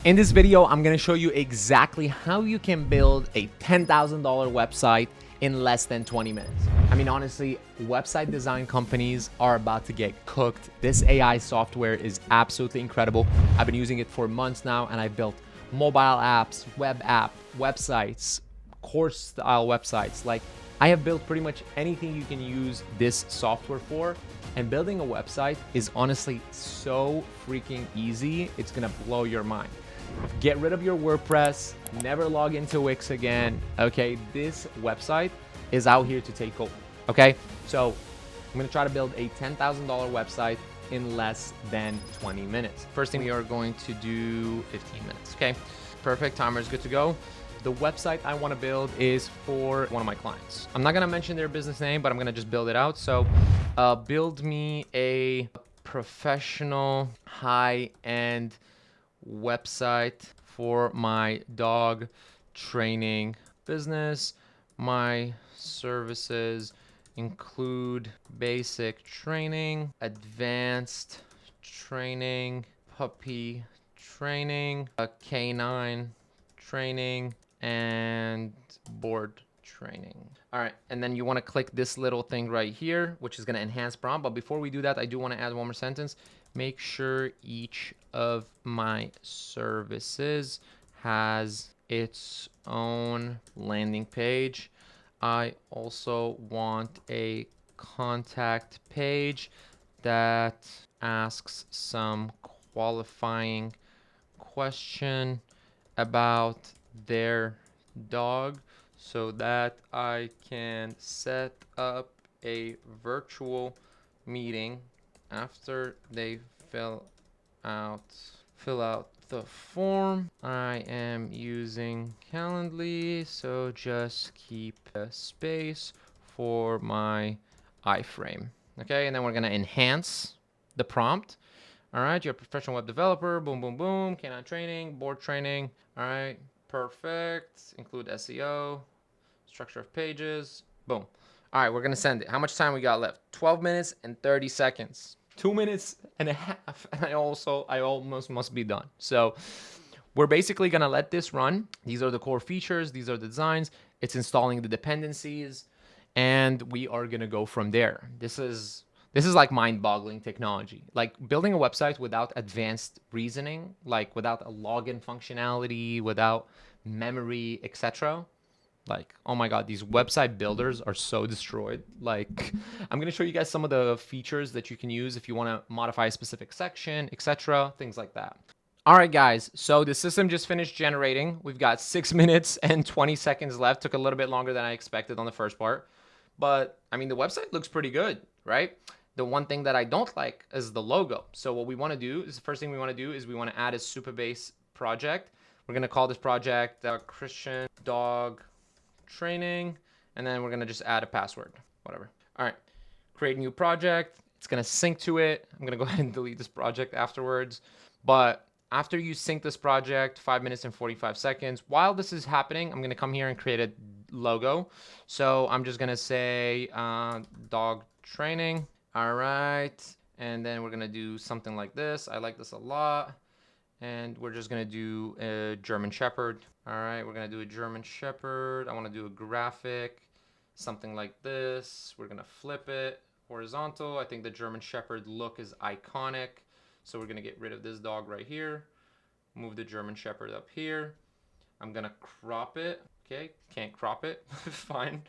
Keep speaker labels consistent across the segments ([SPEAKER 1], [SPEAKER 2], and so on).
[SPEAKER 1] In this video, I'm gonna show you exactly how you can build a $10,000 website in less than 20 minutes. I mean, honestly, website design companies are about to get cooked. This AI software is absolutely incredible. I've been using it for months now, and I've built mobile apps, websites, course style websites. Like, I have built pretty much anything you can use this software for. And building a website is honestly so freaking easy. It's gonna blow your mind. Get rid of your WordPress, never log into Wix again. Okay, this website is out here to take over. Okay, so I'm gonna try to build a $10,000 website in less than 20 minutes. First thing, we are going to do 15 minutes. Okay, perfect, timer is good to go. The website I want to build is for one of my clients. I'm not gonna mention their business name, but I'm gonna just build it out. So build me a professional high-end website for my dog training business. My services include basic training, advanced training, puppy training, canine training, and board training. All right, and then you want to click this little thing right here, which is going to enhance prompt. But before we do that, I do want to add one more sentence. Make sure each of my services has its own landing page. I also want a contact page that asks some qualifying question about their dog so that I can set up a virtual meeting after they fill out the form. I am using Calendly, so just keep a space for my iframe. Okay, and then we're gonna enhance the prompt. All right, you're a professional web developer, boom, boom, boom, canine training, board training. All right, perfect. Include SEO, structure of pages, boom. All right, we're gonna send it. How much time we got left? 12 minutes and 30 seconds. 2 minutes and a half, and I almost must be done. So we're basically gonna let this run. These are the core features, these are the designs. It's installing the dependencies, and we are gonna go from there. This is like mind-boggling technology. Like building a website without advanced reasoning, like without a login functionality, without memory, etc. Like, oh my God, these website builders are so destroyed. Like, I'm gonna show you guys some of the features that you can use if you wanna modify a specific section, etc., things like that. All right, guys, so the system just finished generating. We've got 6 minutes and 20 seconds left. Took a little bit longer than I expected on the first part. But, I mean, the website looks pretty good, right? The one thing that I don't like is the logo. So what we wanna do is, the first thing we wanna do is we wanna add a Supabase project. We're gonna call this project Christian Dog Training, and then we're gonna just add a password, whatever. All right, create a new project. It's gonna sync to it. I'm gonna go ahead and delete this project afterwards. But after you sync this project, 5 minutes and 45 seconds, while this is happening, I'm gonna come here and create a logo. So I'm just gonna say dog training. All right, and then we're gonna do something like this. I like this a lot. And we're just gonna do a German Shepherd. All right, we're gonna do a German Shepherd. I wanna do a graphic, something like this. We're gonna flip it horizontal. I think the German Shepherd look is iconic. So we're gonna get rid of this dog right here. Move the German Shepherd up here. I'm gonna crop it. Okay, can't crop it, fine.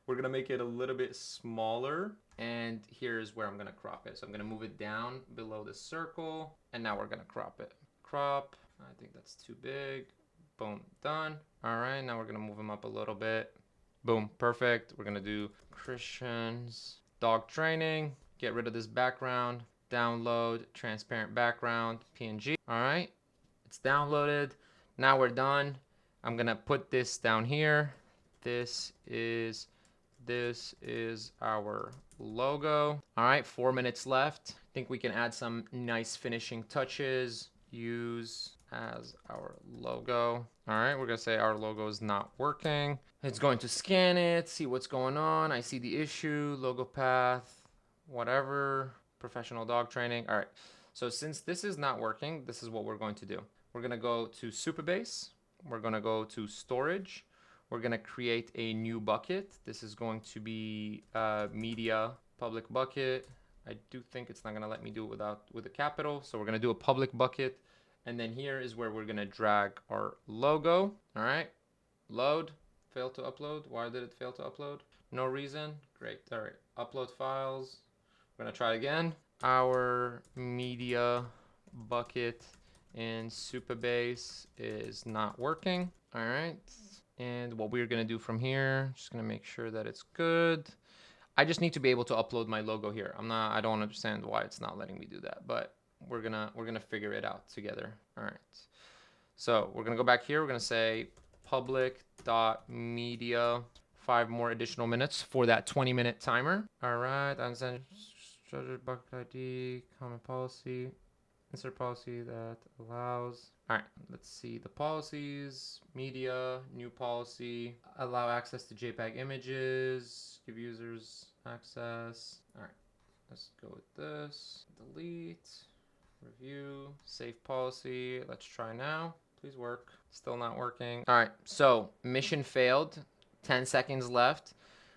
[SPEAKER 1] We're gonna make it a little bit smaller. And here's where I'm gonna crop it. So I'm gonna move it down below the circle. And now we're gonna crop it. Crop, I think that's too big. Boom, done. All right, now we're gonna move him up a little bit. Boom, perfect. We're gonna do Christian's dog training. Get rid of this background. Download transparent background, PNG. All right, it's downloaded. Now we're done. I'm gonna put this down here. This is our logo. All right, 4 minutes left. I think we can add some nice finishing touches. Use as our logo. All right, we're gonna say our logo is not working. It's going to scan it, see what's going on. I see the issue, logo path, whatever, professional dog training. All right, so since this is not working, this is what we're going to do. We're gonna go to Supabase. We're gonna go to storage. We're gonna create a new bucket. This is going to be media public bucket. I do think it's not gonna let me do it with a capital. So we're gonna do a public bucket. And then here is where we're gonna drag our logo. All right, load, failed to upload. Why did it fail to upload? No reason. Great. All right, upload files. We're gonna try again. Our media bucket in Supabase is not working. All right, and what we're gonna do from here, just gonna make sure that it's good. I just need to be able to upload my logo here. I don't understand why it's not letting me do that, but we're gonna figure it out together. All right, so we're gonna go back here. We're gonna say public.media, 5 more additional minutes for that 20-minute timer. All right, unsend structured bucket ID, common policy, insert policy that allows. All right, let's see the policies. Media, new policy, allow access to JPEG images, give users access. All right, let's go with this. Delete, review, save policy. Let's try now. Please work. Still not working. All right, so mission failed. 10 seconds left.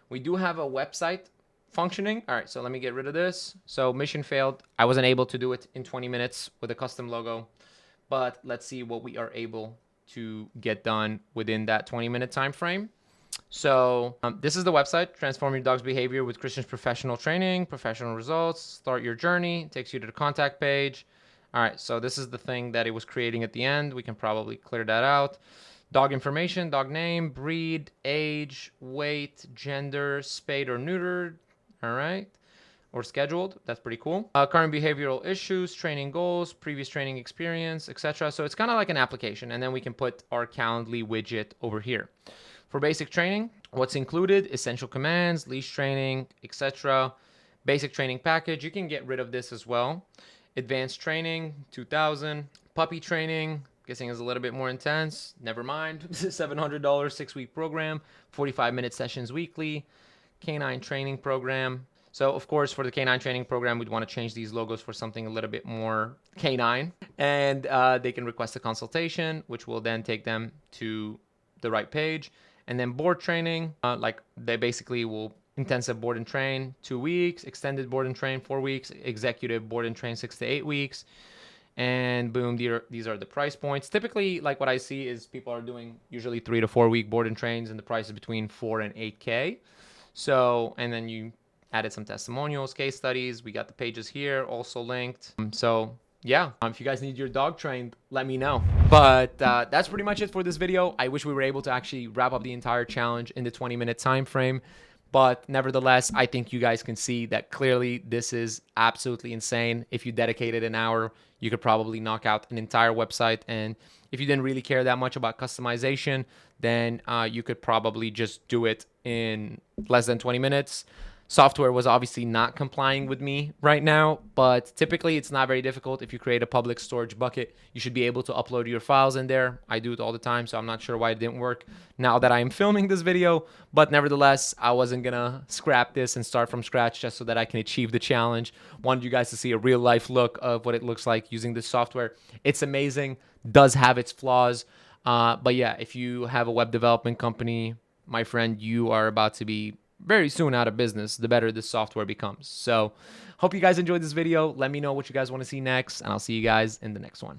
[SPEAKER 1] We do have a website functioning. All right, so let me get rid of this. So mission failed. I wasn't able to do it in 20 minutes with a custom logo, but let's see what we are able to get done within that 20-minute time frame. So this is the website, Transform Your Dog's Behavior with Christian's Professional Training, Professional Results. Start your journey. It takes you to the contact page. All right, so this is the thing that it was creating at the end. We can probably clear that out. Dog information, dog name, breed, age, weight, gender, spayed or neutered. All right, or scheduled. That's pretty cool. Current behavioral issues, training goals, previous training experience, etc. So it's kind of like an application, and then we can put our Calendly widget over here. For basic training, what's included? Essential commands, leash training, etc. Basic training package. You can get rid of this as well. Advanced training, 2000. Puppy training, guessing is a little bit more intense. Never mind. $700 6-week program, 45-minute sessions weekly. Canine training program. So of course, for the canine training program, we'd want to change these logos for something a little bit more canine. And they can request a consultation, which will then take them to the right page. And then board training, like they basically will intensive board and train 2 weeks, extended board and train 4 weeks, executive board and train 6 to 8 weeks. And boom, these are the price points. Typically, like what I see is people are doing usually 3 to 4 week board and trains, and the price is between 4 and 8K. So, and then you added some testimonials, case studies. We got the pages here also linked. So yeah, if you guys need your dog trained, let me know. But that's pretty much it for this video. I wish we were able to actually wrap up the entire challenge in the 20-minute time frame. But nevertheless, I think you guys can see that clearly this is absolutely insane. If you dedicated an hour, you could probably knock out an entire website. And if you didn't really care that much about customization, then you could probably just do it in less than 20 minutes. Software was obviously not complying with me right now, but typically it's not very difficult. If you create a public storage bucket, you should be able to upload your files in there. I do it all the time, so I'm not sure why it didn't work now that I'm filming this video, but nevertheless, I wasn't gonna scrap this and start from scratch just so that I can achieve the challenge. Wanted you guys to see a real life look of what it looks like using this software. It's amazing, does have its flaws, but yeah, if you have a web development company, my friend, you are about to be very soon out of business the better this software becomes. So hope you guys enjoyed this video. Let me know what you guys want to see next, and I'll see you guys in the next one.